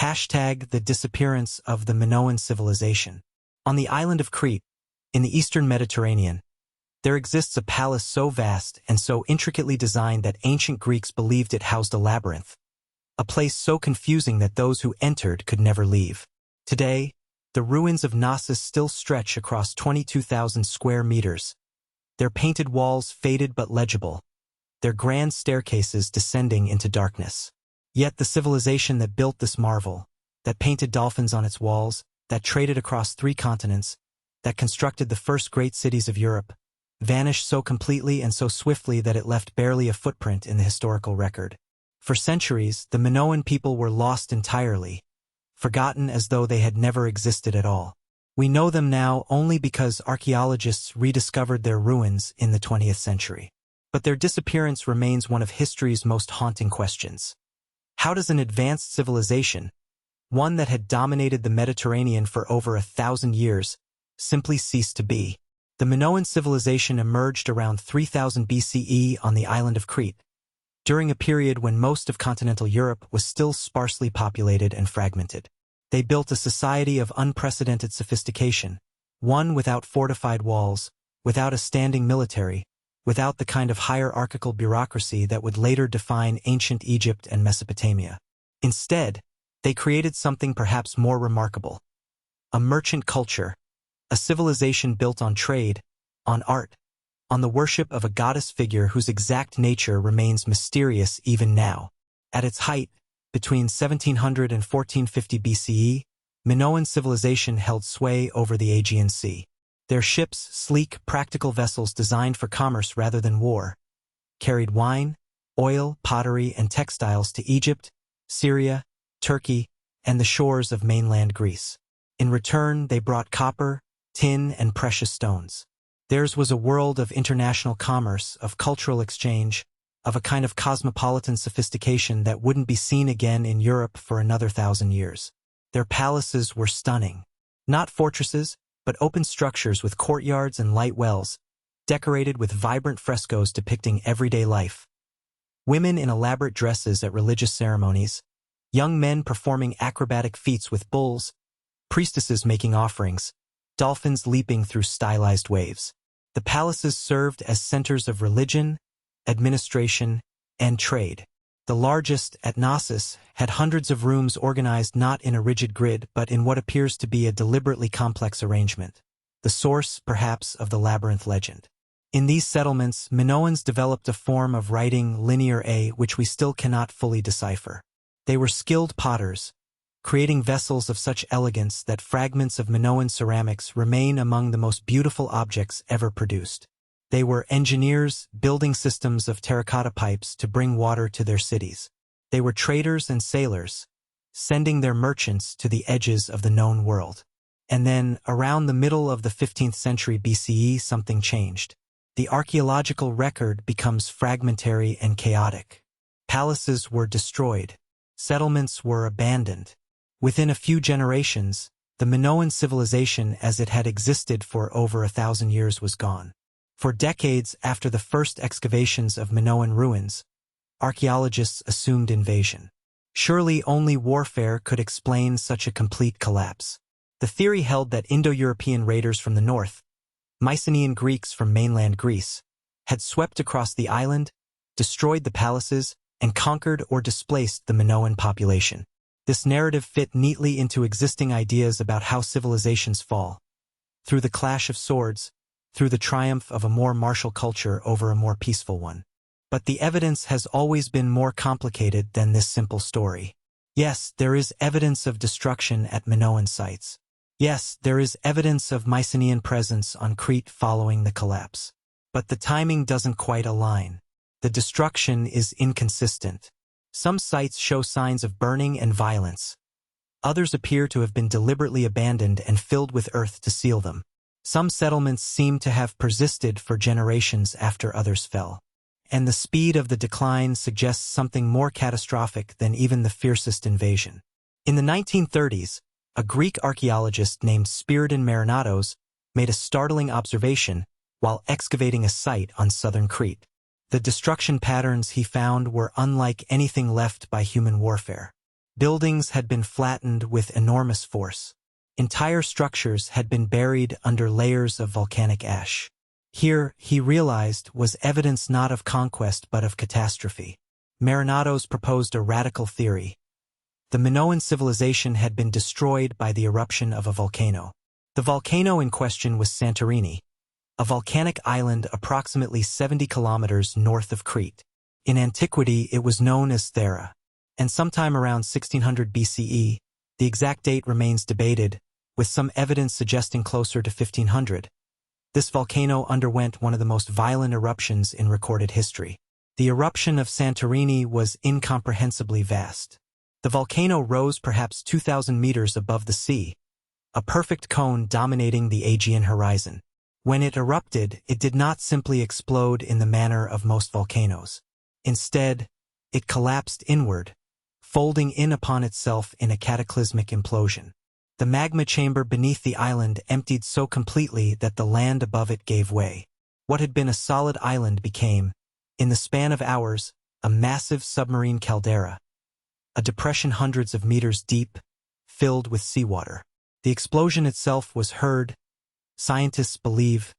The disappearance of the Minoan civilization. On the island of Crete, in the eastern Mediterranean, there exists a palace so vast and so intricately designed that ancient Greeks believed it housed a labyrinth, a place so confusing that those who entered could never leave. Today, the ruins of Knossos still stretch across 22,000 square meters, their painted walls faded but legible, their grand staircases descending into darkness. Yet the civilization that built this marvel, that painted dolphins on its walls, that traded across 3 continents, that constructed the first great cities of Europe, vanished so completely and so swiftly that it left barely a footprint in the historical record. For centuries, the Minoan people were lost entirely, forgotten as though they had never existed at all. We know them now only because archaeologists rediscovered their ruins in the 20th century. But their disappearance remains one of history's most haunting questions. How does an advanced civilization, one that had dominated the Mediterranean for over 1,000 years, simply cease to be? The Minoan civilization emerged around 3000 BCE on the island of Crete, during a period when most of continental Europe was still sparsely populated and fragmented. They built a society of unprecedented sophistication, one without fortified walls, without a standing military, without the kind of hierarchical bureaucracy that would later define ancient Egypt and Mesopotamia. Instead, they created something perhaps more remarkable: a merchant culture, a civilization built on trade, on art, on the worship of a goddess figure whose exact nature remains mysterious even now. At its height, between 1700 and 1450 BCE, Minoan civilization held sway over the Aegean Sea. Their ships, sleek, practical vessels designed for commerce rather than war, carried wine, oil, pottery, and textiles to Egypt, Syria, Turkey, and the shores of mainland Greece. In return, they brought copper, tin, and precious stones. Theirs was a world of international commerce, of cultural exchange, of a kind of cosmopolitan sophistication that wouldn't be seen again in Europe for another 1,000 years. Their palaces were stunning. Not fortresses, but open structures with courtyards and light wells, decorated with vibrant frescoes depicting everyday life. Women in elaborate dresses at religious ceremonies, young men performing acrobatic feats with bulls, priestesses making offerings, dolphins leaping through stylized waves. The palaces served as centers of religion, administration, and trade. The largest, at Knossos, had hundreds of rooms organized not in a rigid grid but in what appears to be a deliberately complex arrangement, the source, perhaps, of the labyrinth legend. In these settlements, Minoans developed a form of writing linear A which we still cannot fully decipher. They were skilled potters, creating vessels of such elegance that fragments of Minoan ceramics remain among the most beautiful objects ever produced. They were engineers, building systems of terracotta pipes to bring water to their cities. They were traders and sailors, sending their merchants to the edges of the known world. And then, around the middle of the 15th century BCE, something changed. The archaeological record becomes fragmentary and chaotic. Palaces were destroyed. Settlements were abandoned. Within a few generations, the Minoan civilization as it had existed for over 1,000 years was gone. For decades after the first excavations of Minoan ruins, archaeologists assumed invasion. Surely only warfare could explain such a complete collapse. The theory held that Indo-European raiders from the north, Mycenaean Greeks from mainland Greece, had swept across the island, destroyed the palaces, and conquered or displaced the Minoan population. This narrative fit neatly into existing ideas about how civilizations fall, through the clash of swords, through the triumph of a more martial culture over a more peaceful one. But the evidence has always been more complicated than this simple story. Yes, there is evidence of destruction at Minoan sites. Yes, there is evidence of Mycenaean presence on Crete following the collapse. But the timing doesn't quite align. The destruction is inconsistent. Some sites show signs of burning and violence. Others appear to have been deliberately abandoned and filled with earth to seal them. Some settlements seem to have persisted for generations after others fell. And the speed of the decline suggests something more catastrophic than even the fiercest invasion. In the 1930s, a Greek archaeologist named Spiridon Marinatos made a startling observation while excavating a site on southern Crete. The destruction patterns he found were unlike anything left by human warfare. Buildings had been flattened with enormous force. Entire structures had been buried under layers of volcanic ash. Here, he realized, was evidence not of conquest but of catastrophe. Marinados proposed a radical theory. The Minoan civilization had been destroyed by the eruption of a volcano. The volcano in question was Santorini, a volcanic island approximately 70 kilometers north of Crete. In antiquity, it was known as Thera, and sometime around 1600 BCE, the exact date remains debated, with some evidence suggesting closer to 1500. This volcano underwent one of the most violent eruptions in recorded history. The eruption of Santorini was incomprehensibly vast. The volcano rose perhaps 2,000 meters above the sea, a perfect cone dominating the Aegean horizon. When it erupted, it did not simply explode in the manner of most volcanoes. Instead, it collapsed inward, folding in upon itself in a cataclysmic implosion. The magma chamber beneath the island emptied so completely that the land above it gave way. What had been a solid island became, in the span of hours, a massive submarine caldera, a depression hundreds of meters deep, filled with seawater. The explosion itself was heard, scientists believe,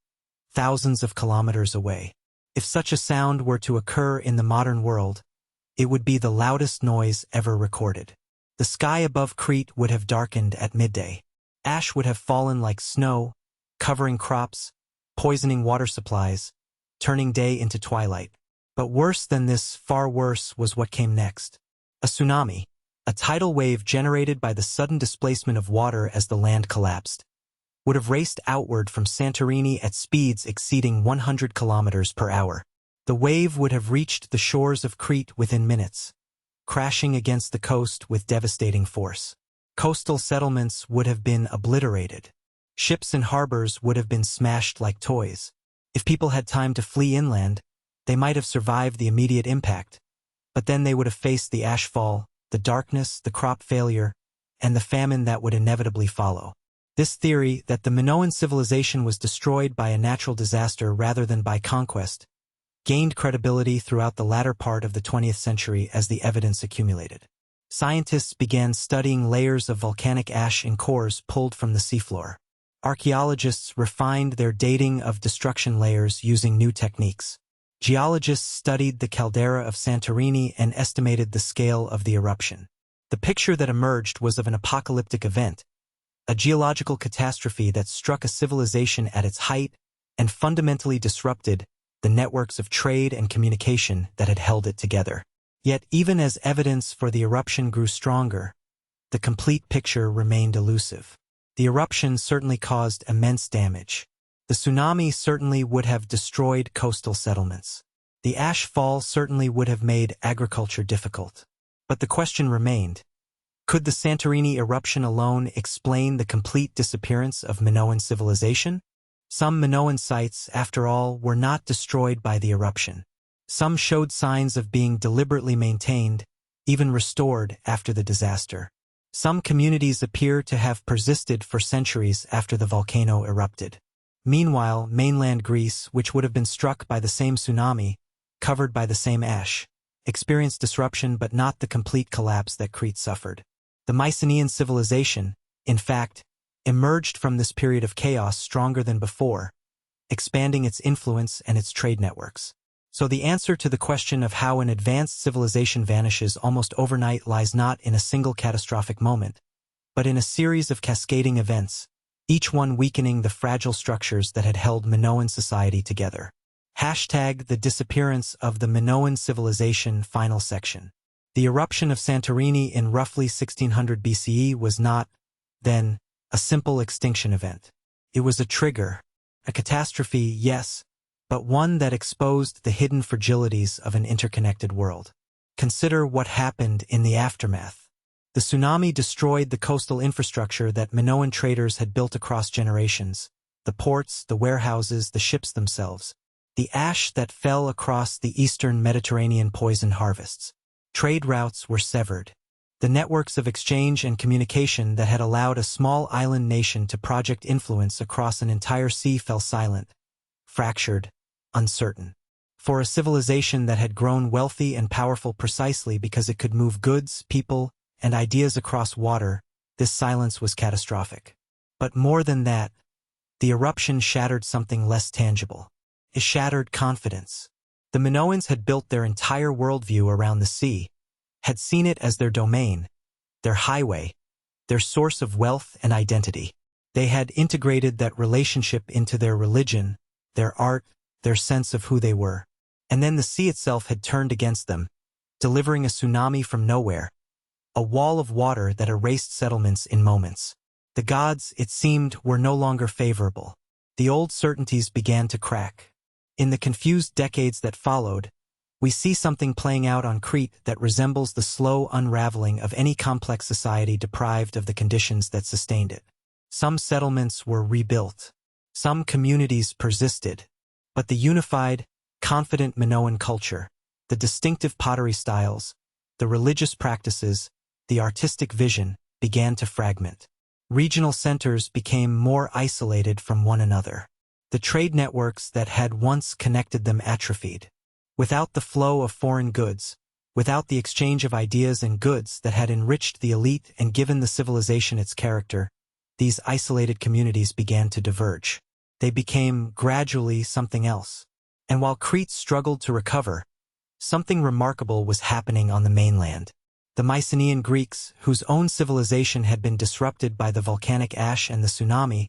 thousands of kilometers away. If such a sound were to occur in the modern world, it would be the loudest noise ever recorded. The sky above Crete would have darkened at midday. Ash would have fallen like snow, covering crops, poisoning water supplies, turning day into twilight. But worse than this, far worse, was what came next. A tsunami, a tidal wave generated by the sudden displacement of water as the land collapsed, would have raced outward from Santorini at speeds exceeding 100 kilometers per hour. The wave would have reached the shores of Crete within minutes, crashing against the coast with devastating force. Coastal settlements would have been obliterated. Ships and harbors would have been smashed like toys. If people had time to flee inland, they might have survived the immediate impact, but then they would have faced the ashfall, the darkness, the crop failure, and the famine that would inevitably follow. This theory, that the Minoan civilization was destroyed by a natural disaster rather than by conquest, gained credibility throughout the latter part of the 20th century as the evidence accumulated. Scientists began studying layers of volcanic ash in cores pulled from the seafloor. Archaeologists refined their dating of destruction layers using new techniques. Geologists studied the caldera of Santorini and estimated the scale of the eruption. The picture that emerged was of an apocalyptic event, a geological catastrophe that struck a civilization at its height and fundamentally disrupted the networks of trade and communication that had held it together. Yet, even as evidence for the eruption grew stronger, the complete picture remained elusive. The eruption certainly caused immense damage. The tsunami certainly would have destroyed coastal settlements. The ash fall certainly would have made agriculture difficult. But the question remained, could the Santorini eruption alone explain the complete disappearance of Minoan civilization? Some Minoan sites, after all, were not destroyed by the eruption. Some showed signs of being deliberately maintained, even restored after the disaster. Some communities appear to have persisted for centuries after the volcano erupted. Meanwhile, mainland Greece, which would have been struck by the same tsunami, covered by the same ash, experienced disruption but not the complete collapse that Crete suffered. The Mycenaean civilization, in fact, emerged from this period of chaos stronger than before, expanding its influence and its trade networks. So the answer to the question of how an advanced civilization vanishes almost overnight lies not in a single catastrophic moment, but in a series of cascading events, each one weakening the fragile structures that had held Minoan society together. #The disappearance of the Minoan civilization. Final section. The eruption of Santorini in roughly 1600 BCE was not, then, a simple extinction event. It was a trigger, a catastrophe, yes, but one that exposed the hidden fragilities of an interconnected world. Consider what happened in the aftermath. The tsunami destroyed the coastal infrastructure that Minoan traders had built across generations, the ports, the warehouses, the ships themselves. The ash that fell across the eastern Mediterranean poisoned harvests. Trade routes were severed. The networks of exchange and communication that had allowed a small island nation to project influence across an entire sea fell silent, fractured, uncertain. For a civilization that had grown wealthy and powerful precisely because it could move goods, people, and ideas across water, this silence was catastrophic. But more than that, the eruption shattered something less tangible. It shattered confidence. The Minoans had built their entire worldview around the sea, had seen it as their domain, their highway, their source of wealth and identity. They had integrated that relationship into their religion, their art, their sense of who they were. And then the sea itself had turned against them, delivering a tsunami from nowhere, a wall of water that erased settlements in moments. The gods, it seemed, were no longer favorable. The old certainties began to crack. In the confused decades that followed, we see something playing out on Crete that resembles the slow unraveling of any complex society deprived of the conditions that sustained it. Some settlements were rebuilt. Some communities persisted. But the unified, confident Minoan culture, the distinctive pottery styles, the religious practices, the artistic vision began to fragment. Regional centers became more isolated from one another. The trade networks that had once connected them atrophied. Without the flow of foreign goods, without the exchange of ideas and goods that had enriched the elite and given the civilization its character, these isolated communities began to diverge. They became gradually something else. And while Crete struggled to recover, something remarkable was happening on the mainland. The Mycenaean Greeks, whose own civilization had been disrupted by the volcanic ash and the tsunami,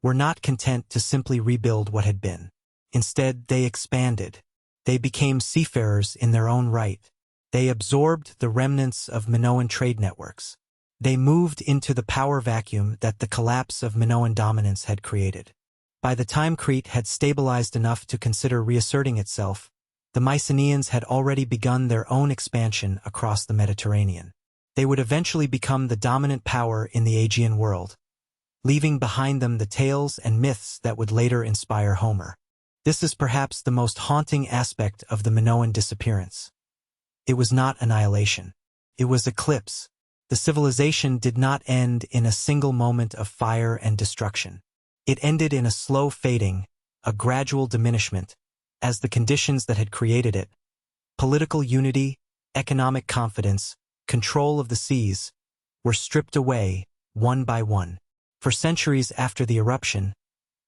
were not content to simply rebuild what had been. Instead, they expanded. They became seafarers in their own right. They absorbed the remnants of Minoan trade networks. They moved into the power vacuum that the collapse of Minoan dominance had created. By the time Crete had stabilized enough to consider reasserting itself, the Mycenaeans had already begun their own expansion across the Mediterranean. They would eventually become the dominant power in the Aegean world, leaving behind them the tales and myths that would later inspire Homer. This is perhaps the most haunting aspect of the Minoan disappearance. It was not annihilation. It was eclipse. The civilization did not end in a single moment of fire and destruction. It ended in a slow fading, a gradual diminishment, as the conditions that had created it, political unity, economic confidence, control of the seas, were stripped away, one by one. For centuries after the eruption,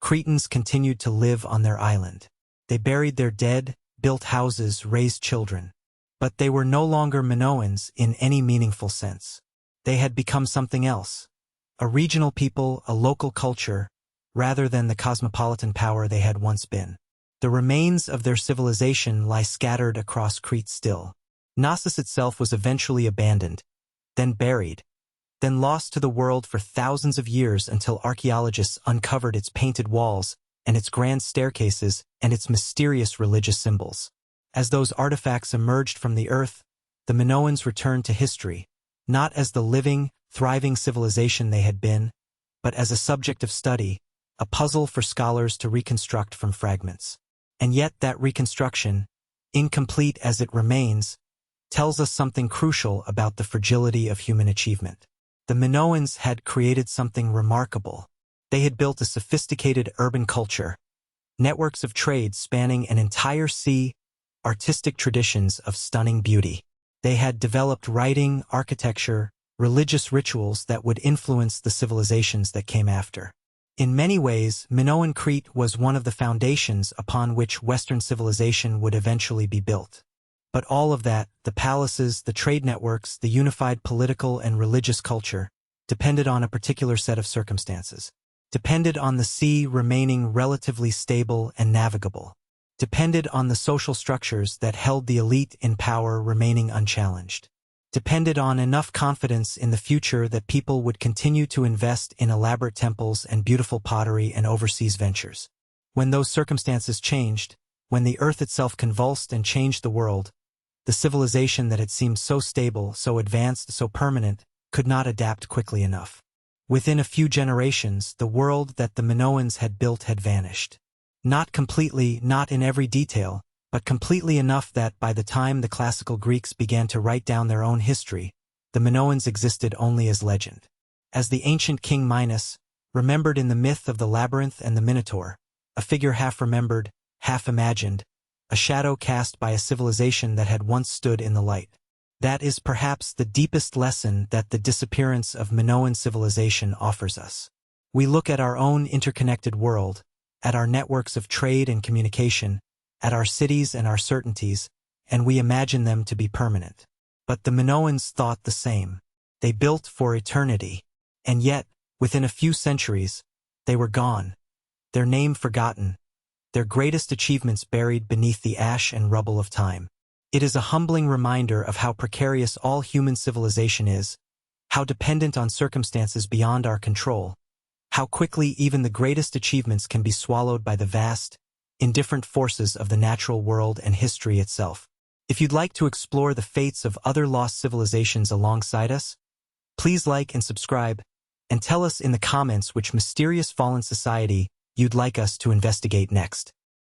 Cretans continued to live on their island. They buried their dead, built houses, raised children. But they were no longer Minoans in any meaningful sense. They had become something else, a regional people, a local culture, rather than the cosmopolitan power they had once been. The remains of their civilization lie scattered across Crete still. Knossos itself was eventually abandoned, then buried, then lost to the world for thousands of years until archaeologists uncovered its painted walls and its grand staircases and its mysterious religious symbols. As those artifacts emerged from the earth, the Minoans returned to history, not as the living, thriving civilization they had been, but as a subject of study, a puzzle for scholars to reconstruct from fragments. And yet that reconstruction, incomplete as it remains, tells us something crucial about the fragility of human achievement. The Minoans had created something remarkable. They had built a sophisticated urban culture, networks of trade spanning an entire sea, artistic traditions of stunning beauty. They had developed writing, architecture, religious rituals that would influence the civilizations that came after. In many ways, Minoan Crete was one of the foundations upon which Western civilization would eventually be built. But all of that, the palaces, the trade networks, the unified political and religious culture, depended on a particular set of circumstances. Depended on the sea remaining relatively stable and navigable. Depended on the social structures that held the elite in power remaining unchallenged. Depended on enough confidence in the future that people would continue to invest in elaborate temples and beautiful pottery and overseas ventures. When those circumstances changed, when the earth itself convulsed and changed the world, the civilization that had seemed so stable, so advanced, so permanent, could not adapt quickly enough. Within a few generations, the world that the Minoans had built had vanished. Not completely, not in every detail, but completely enough that by the time the classical Greeks began to write down their own history, the Minoans existed only as legend. As the ancient king Minos, remembered in the myth of the labyrinth and the Minotaur, a figure half remembered, half imagined, a shadow cast by a civilization that had once stood in the light. That is perhaps the deepest lesson that the disappearance of Minoan civilization offers us. We look at our own interconnected world, at our networks of trade and communication, at our cities and our certainties, and we imagine them to be permanent. But the Minoans thought the same. They built for eternity. And yet, within a few centuries, they were gone. Their name forgotten, their greatest achievements buried beneath the ash and rubble of time. It is a humbling reminder of how precarious all human civilization is, how dependent on circumstances beyond our control, how quickly even the greatest achievements can be swallowed by the vast, indifferent forces of the natural world and history itself. If you'd like to explore the fates of other lost civilizations alongside us, please like and subscribe, and tell us in the comments which mysterious fallen society you'd like us to investigate next.